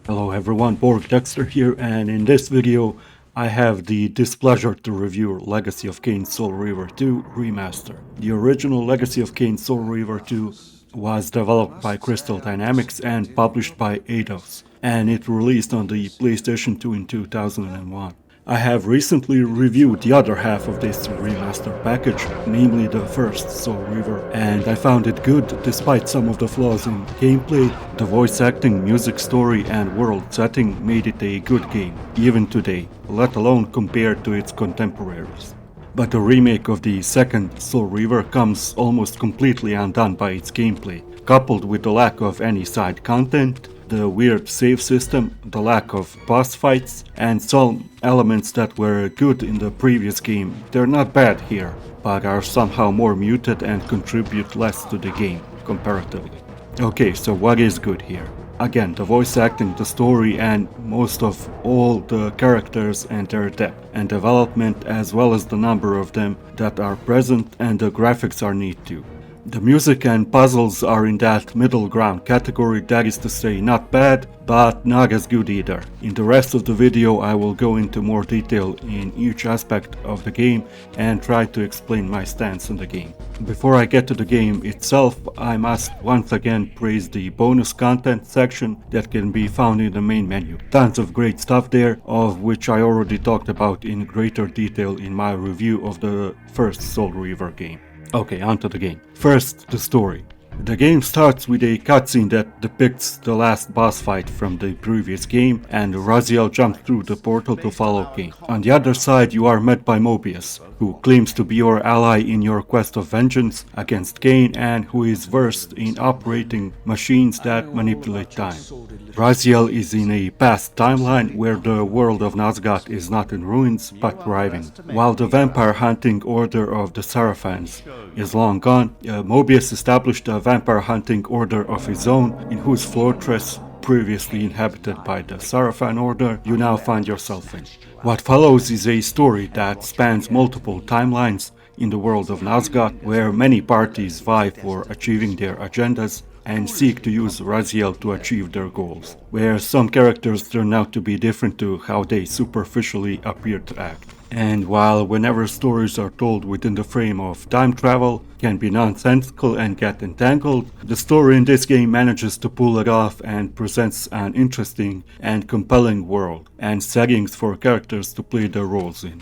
Hello everyone, BORG Dexter here, and in this video I have the displeasure to review Legacy of Kain Soul Reaver 2 Remaster. The original Legacy of Kain Soul Reaver 2 was developed by Crystal Dynamics and published by ABHOR, and it released on the PlayStation 2 in 2001. I have recently reviewed the other half of this remaster package, namely the first Soul Reaver, and I found it good despite some of the flaws in gameplay. The voice acting, music, story and world setting made it a good game, even today, let alone compared to its contemporaries. But the remake of the second Soul Reaver comes almost completely undone by its gameplay, coupled with the lack of any side content, the weird save system, the lack of boss fights, and some elements that were good in the previous game. They're not bad here, but are somehow more muted and contribute less to the game, comparatively. Okay, so what is good here? Again, the voice acting, the story, and most of all the characters and their depth and development, as well as the number of them that are present, and the graphics are neat too. The music and puzzles are in that middle ground category, that is to say not bad, but not as good either. In the rest of the video I will go into more detail in each aspect of the game and try to explain my stance on the game. Before I get to the game itself, I must once again praise the bonus content section that can be found in the main menu. Tons of great stuff there, of which I already talked about in greater detail in my review of the first Soul Reaver game. Okay, onto the game. First, the story. The game starts with a cutscene that depicts the last boss fight from the previous game, and Raziel jumps through the portal to follow Kain. On the other side, you are met by Mobius, who claims to be your ally in your quest of vengeance against Kain and who is versed in operating machines that manipulate time. Raziel is in a past timeline where the world of Nosgoth is not in ruins but thriving, while the vampire hunting order of the Seraphans is long gone. Mobius established a vampire hunting order of his own, in whose fortress, previously inhabited by the Seraphan order, you now find yourself in. What follows is a story that spans multiple timelines in the world of Nosgoth, where many parties vie for achieving their agendas and seek to use Raziel to achieve their goals, where some characters turn out to be different to how they superficially appear to act. And while whenever stories are told within the frame of time travel can be nonsensical and get entangled, the story in this game manages to pull it off and presents an interesting and compelling world and settings for characters to play their roles in.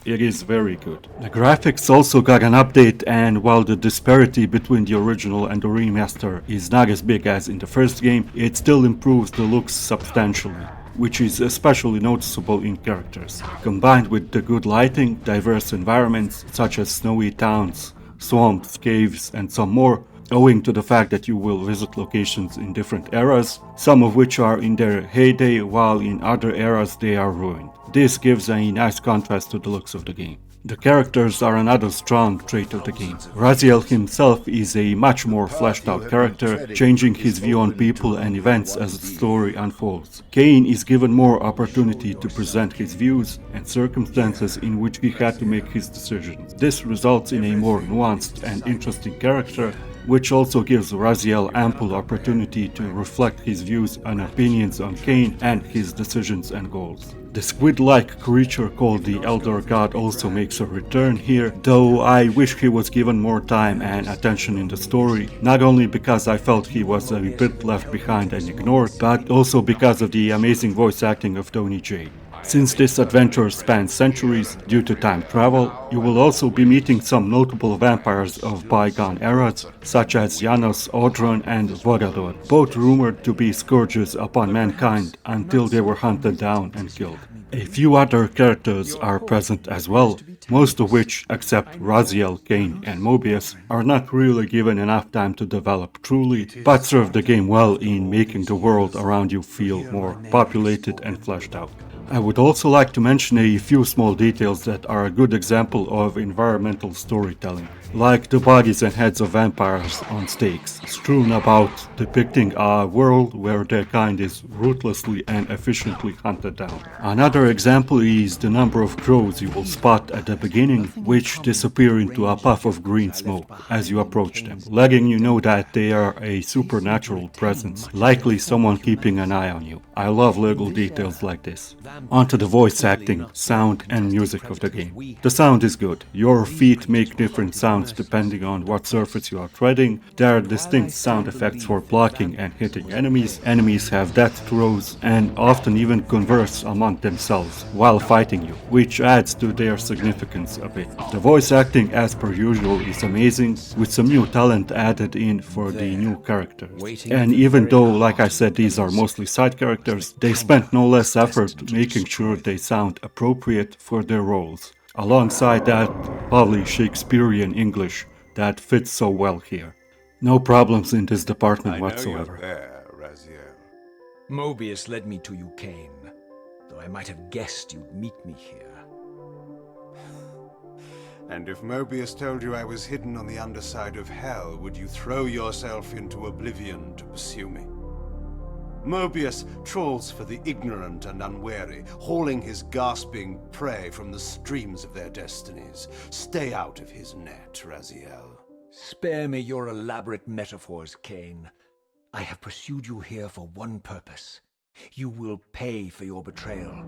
It is very good. The graphics also got an update, and while the disparity between the original and the remaster is not as big as in the first game, it still improves the looks substantially, which is especially noticeable in characters. Combined with the good lighting, diverse environments such as snowy towns, swamps, caves and some more, owing to the fact that you will visit locations in different eras, some of which are in their heyday while in other eras they are ruined. This gives a nice contrast to the looks of the game. The characters are another strong trait of the game. Raziel himself is a much more fleshed out character, changing his view on people and events as the story unfolds. Kain is given more opportunity to present his views and circumstances in which he had to make his decisions. This results in a more nuanced and interesting character, which also gives Raziel ample opportunity to reflect his views and opinions on Kain and his decisions and goals. The squid-like creature called the Elder God also makes a return here, though I wish he was given more time and attention in the story, not only because I felt he was a bit left behind and ignored, but also because of the amazing voice acting of Tony J. Since this adventure spans centuries due to time travel, you will also be meeting some notable vampires of bygone eras, such as Janos, Audron and Vogador, both rumored to be scourges upon mankind until they were hunted down and killed. A few other characters are present as well, most of which, except Raziel, Kain and Mobius, are not really given enough time to develop truly, but serve the game well in making the world around you feel more populated and fleshed out. I would also like to mention a few small details that are a good example of environmental storytelling, like the bodies and heads of vampires on stakes, strewn about, depicting a world where their kind is ruthlessly and efficiently hunted down. Another example is the number of crows you will spot at the beginning, which disappear into a puff of green smoke as you approach them, letting you know that they are a supernatural presence, likely someone keeping an eye on you. I love little details like this. Onto the voice acting, sound and music of the game. The sound is good. Your feet make different sounds depending on what surface you are treading. There are distinct sound effects for blocking and hitting enemies. Enemies have death throws and often even converse among themselves while fighting you, which adds to their significance a bit. The voice acting, as per usual, is amazing, with some new talent added in for the new characters. And even though, like I said, these are mostly side characters, they spent no less effort making sure they sound appropriate for their roles. Alongside that lovely Shakespearean English that fits so well here. No problems in this department whatsoever. There, Raziel. Mobius led me to you, Kain, though I might have guessed you'd meet me here. And if Mobius told you I was hidden on the underside of hell, would you throw yourself into oblivion to pursue me? Mobius trawls for the ignorant and unwary, hauling his gasping prey from the streams of their destinies. Stay out of his net, Raziel. Spare me your elaborate metaphors, Kain. I have pursued you here for one purpose. You will pay for your betrayal,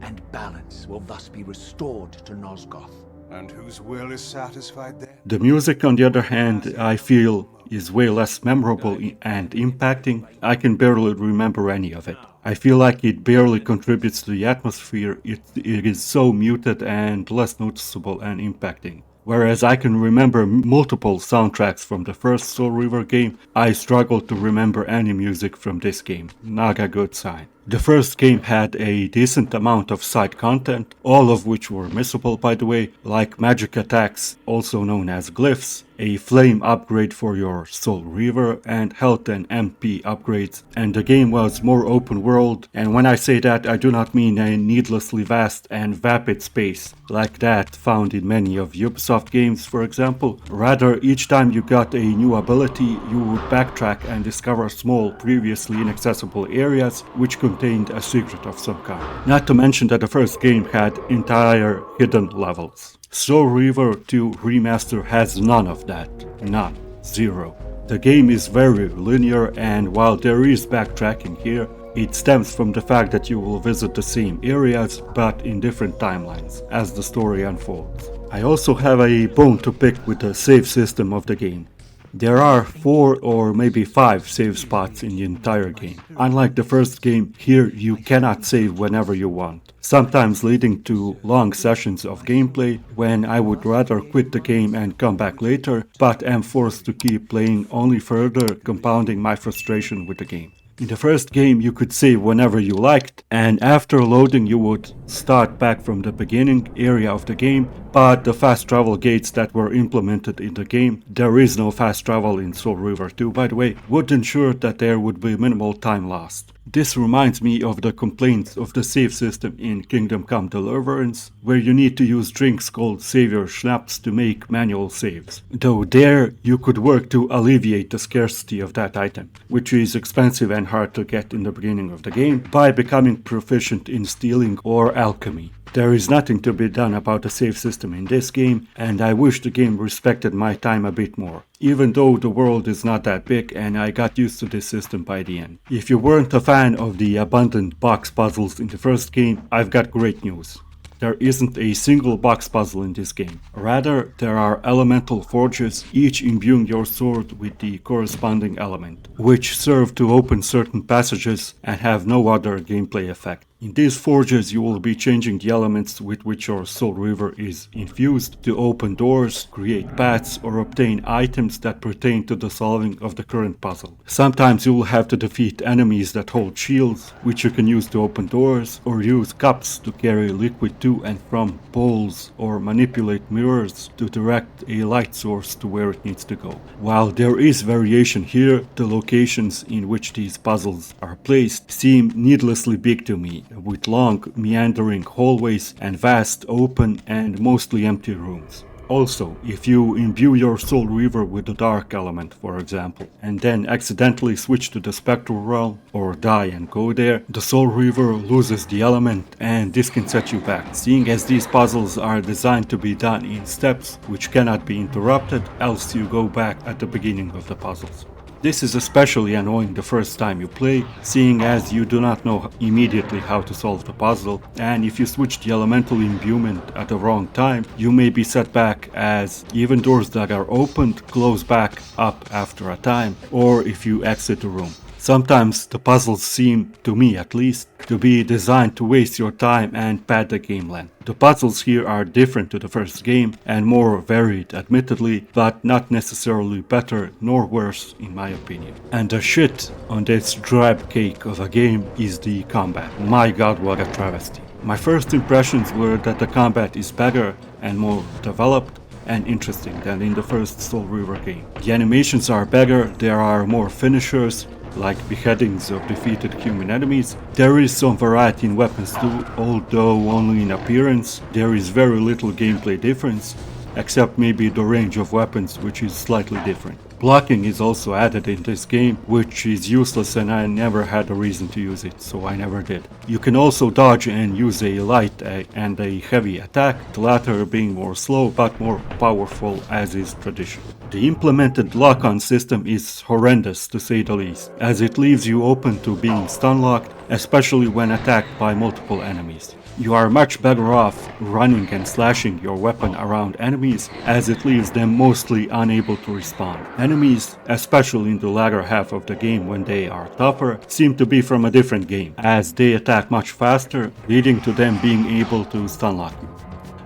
and balance will thus be restored to Nosgoth. And whose will is satisfied then? The music, on the other hand, I feel is way less memorable and impacting. I can barely remember any of it. I feel like it barely contributes to the atmosphere. It is so muted and less noticeable and impacting. Whereas I can remember multiple soundtracks from the first Soul Reaver game, I struggle to remember any music from this game. Not a good sign. The first game had a decent amount of side content, all of which were missable by the way, like magic attacks, also known as glyphs, a flame upgrade for your Soul Reaver, and health and MP upgrades, and the game was more open world, and when I say that I do not mean a needlessly vast and vapid space, like that found in many of Ubisoft games for example. Rather, each time you got a new ability, you would backtrack and discover small, previously inaccessible areas, which contained a secret of some kind. Not to mention that the first game had entire hidden levels. Soul Reaver 2 Remaster has none of that. None. Zero. The game is very linear, and while there is backtracking here, it stems from the fact that you will visit the same areas but in different timelines as the story unfolds. I also have a bone to pick with the save system of the game. There are 4 or maybe 5 save spots in the entire game. Unlike the first game, here you cannot save whenever you want, sometimes leading to long sessions of gameplay when I would rather quit the game and come back later, but am forced to keep playing, only further compounding my frustration with the game. In the first game you could save whenever you liked, and after loading you would start back from the beginning area of the game, but the fast travel gates that were implemented in the game, there is no fast travel in Soul Reaver 2 by the way, would ensure that there would be minimal time lost. This reminds me of the complaints of the save system in Kingdom Come Deliverance, where you need to use drinks called Savior Schnapps to make manual saves. Though there, you could work to alleviate the scarcity of that item, which is expensive and hard to get in the beginning of the game, by becoming proficient in stealing or alchemy. There is nothing to be done about the save system in this game, and I wish the game respected my time a bit more, even though the world is not that big and I got used to this system by the end. If you weren't a fan of the abundant box puzzles in the first game, I've got great news. There isn't a single box puzzle in this game. Rather, there are elemental forges, each imbuing your sword with the corresponding element, which serve to open certain passages and have no other gameplay effect. In these forges you will be changing the elements with which your Soul Reaver is infused to open doors, create paths, or obtain items that pertain to the solving of the current puzzle. Sometimes you will have to defeat enemies that hold shields, which you can use to open doors, or use cups to carry liquid to and from, bowls, or manipulate mirrors to direct a light source to where it needs to go. While there is variation here, the locations in which these puzzles are placed seem needlessly big to me, with long, meandering hallways and vast, open and mostly empty rooms. Also, if you imbue your Soul Reaver with the dark element, for example, and then accidentally switch to the spectral realm, or die and go there, the Soul Reaver loses the element and this can set you back, seeing as these puzzles are designed to be done in steps which cannot be interrupted, else you go back at the beginning of the puzzles. This is especially annoying the first time you play, seeing as you do not know immediately how to solve the puzzle, and if you switch the elemental imbuement at the wrong time, you may be set back, as even doors that are opened close back up after a time, or if you exit the room. Sometimes the puzzles seem, to me at least, to be designed to waste your time and pad the game length. The puzzles here are different to the first game and more varied admittedly, but not necessarily better nor worse in my opinion. And the shit on this drab cake of a game is the combat. My god, what a travesty. My first impressions were that the combat is better and more developed and interesting than in the first Soul Reaver game. The animations are better, there are more finishers, like beheadings of defeated human enemies. There is some variety in weapons too, although only in appearance. There is very little gameplay difference, except maybe the range of weapons, which is slightly different. Blocking is also added in this game, which is useless and I never had a reason to use it, so I never did. You can also dodge and use a light and a heavy attack, the latter being more slow but more powerful as is tradition. The implemented lock-on system is horrendous to say the least, as it leaves you open to being stun-locked, especially when attacked by multiple enemies. You are much better off running and slashing your weapon around enemies, as it leaves them mostly unable to respond. Enemies, especially in the latter half of the game when they are tougher, seem to be from a different game, as they attack much faster, leading to them being able to stun-lock you.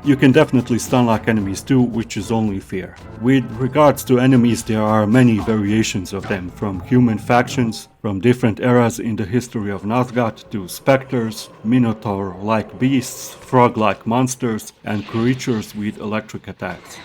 You can definitely stun-lock enemies too, which is only fair. With regards to enemies, there are many variations of them, from human factions from different eras in the history of Northgard to specters, minotaur-like beasts, frog-like monsters, and creatures with electric attacks.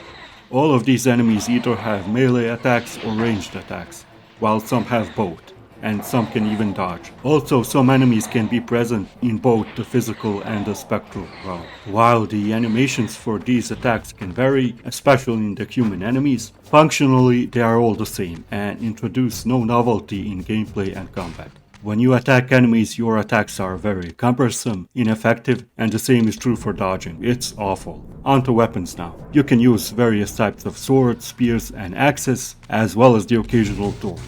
All of these enemies either have melee attacks or ranged attacks, while some have both, and some can even dodge. Also, some enemies can be present in both the physical and the spectral realm. While the animations for these attacks can vary, especially in the human enemies, functionally they are all the same and introduce no novelty in gameplay and combat. When you attack enemies, your attacks are very cumbersome, ineffective, and the same is true for dodging. It's awful. On to weapons now. You can use various types of swords, spears, and axes, as well as the occasional torch.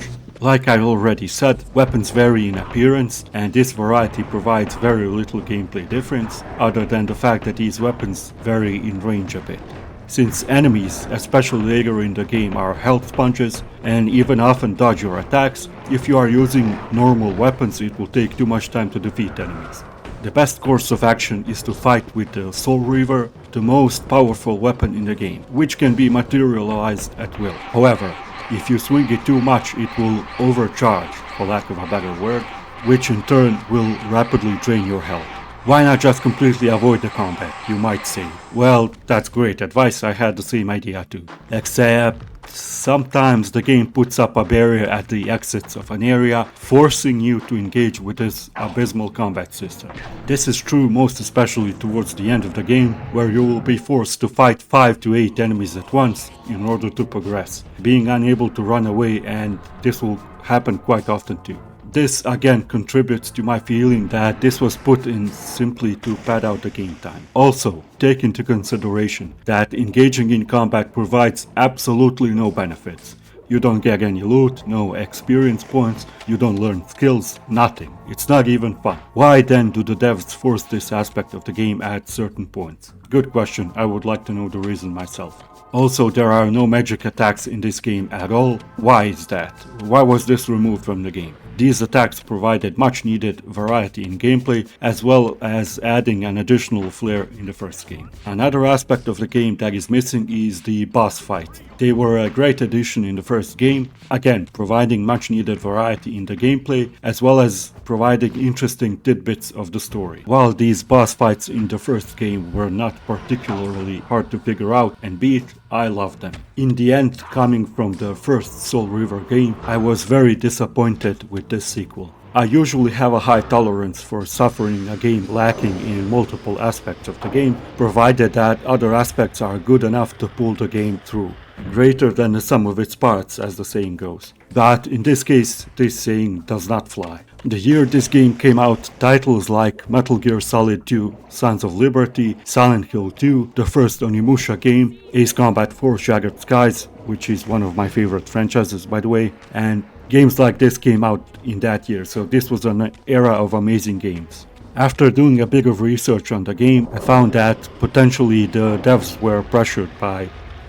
Like I already said, weapons vary in appearance, and this variety provides very little gameplay difference, other than the fact that these weapons vary in range a bit. Since enemies, especially later in the game, are health sponges and even often dodge your attacks, if you are using normal weapons it will take too much time to defeat enemies. The best course of action is to fight with the Soul Reaver, the most powerful weapon in the game, which can be materialized at will. However, if you swing it too much, it will overcharge, for lack of a better word, which in turn will rapidly drain your health. Why not just completely avoid the combat, you might say. Well, that's great advice, I had the same idea too. Except sometimes the game puts up a barrier at the exits of an area, forcing you to engage with this abysmal combat system. This is true most especially towards the end of the game, where you will be forced to fight 5 to 8 enemies at once in order to progress, being unable to run away, and this will happen quite often too. This again contributes to my feeling that this was put in simply to pad out the game time. Also, take into consideration that engaging in combat provides absolutely no benefits. You don't get any loot, no experience points, you don't learn skills, nothing. It's not even fun. Why then do the devs force this aspect of the game at certain points? Good question, I would like to know the reason myself. Also, there are no magic attacks in this game at all. Why is that? Why was this removed from the game? These attacks provided much needed variety in gameplay, as well as adding an additional flair in the first game. Another aspect of the game that is missing is the boss fight. They were a great addition in the first game, again providing much needed variety in the gameplay, as well as providing interesting tidbits of the story. While these boss fights in the first game were not particularly hard to figure out and beat, I loved them. In the end, coming from the first Soul Reaver game, I was very disappointed with this sequel. I usually have a high tolerance for suffering a game lacking in multiple aspects of the game, provided that other aspects are good enough to pull the game through. Greater than the sum of its parts, as the saying goes. But in this case, this saying does not fly. The year this game came out, titles like Metal Gear Solid 2, Sons of Liberty, Silent Hill 2, the first Onimusha game, Ace Combat 4 Shattered Skies, which is one of my favorite franchises by the way, and games like this came out in that year, so this was an era of amazing games. After doing a bit of research on the game, I found that potentially the devs were pressured by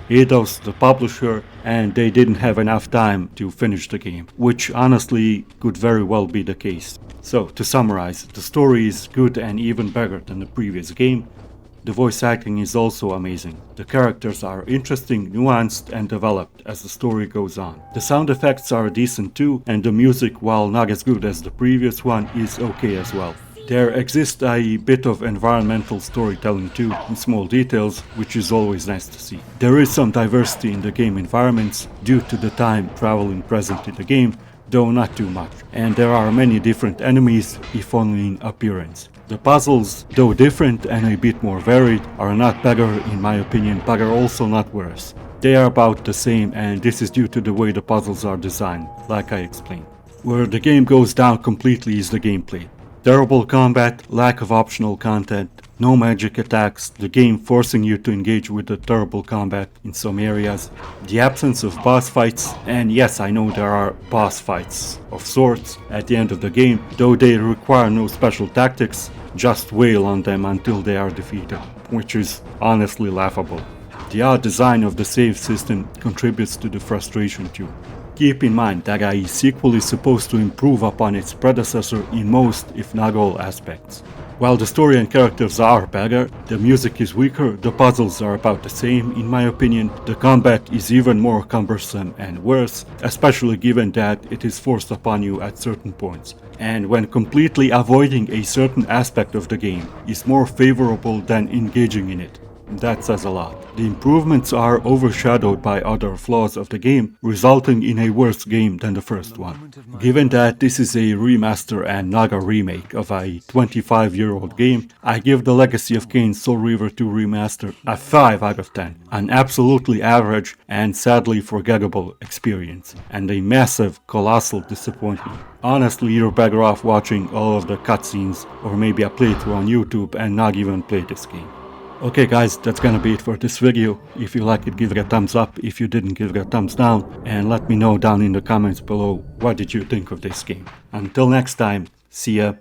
Eidos, the publisher, and they didn't have enough time to finish the game, which honestly could very well be the case. So, to summarize, the story is good and even better than the previous game. The voice acting is also amazing. The characters are interesting, nuanced, and developed as the story goes on. The sound effects are decent too, and the music, while not as good as the previous one, is okay as well. There exists a bit of environmental storytelling too, in small details, which is always nice to see. There is some diversity in the game environments, due to the time traveling present in the game, though not too much. And there are many different enemies, if only in appearance. The puzzles, though different and a bit more varied, are not better in my opinion, but are also not worse. They are about the same, and this is due to the way the puzzles are designed, like I explained. Where the game goes down completely is the gameplay. Terrible combat, lack of optional content, no magic attacks, the game forcing you to engage with the terrible combat in some areas, the absence of boss fights, and yes, I know there are boss fights of sorts at the end of the game, though they require no special tactics, just wail on them until they are defeated, which is honestly laughable. The odd design of the save system contributes to the frustration too. Keep in mind that a sequel is supposed to improve upon its predecessor in most, if not all, aspects. While the story and characters are better, the music is weaker, the puzzles are about the same in my opinion, the combat is even more cumbersome and worse, especially given that it is forced upon you at certain points. And when completely avoiding a certain aspect of the game is more favorable than engaging in it. That says a lot. The improvements are overshadowed by other flaws of the game, resulting in a worse game than the first one. Given that this is a remaster and not a remake of a 25-year-old game, I give the Legacy of Kain Soul Reaver 2 Remaster a 5 out of 10. An absolutely average and sadly forgettable experience, and a massive, colossal disappointment. Honestly, you're better off watching all of the cutscenes or maybe a playthrough on YouTube and not even play this game. Okay guys, that's gonna be it for this video. If you liked it, give it a thumbs up. If you didn't, give it a thumbs down. And let me know down in the comments below, what did you think of this game. Until next time, see ya.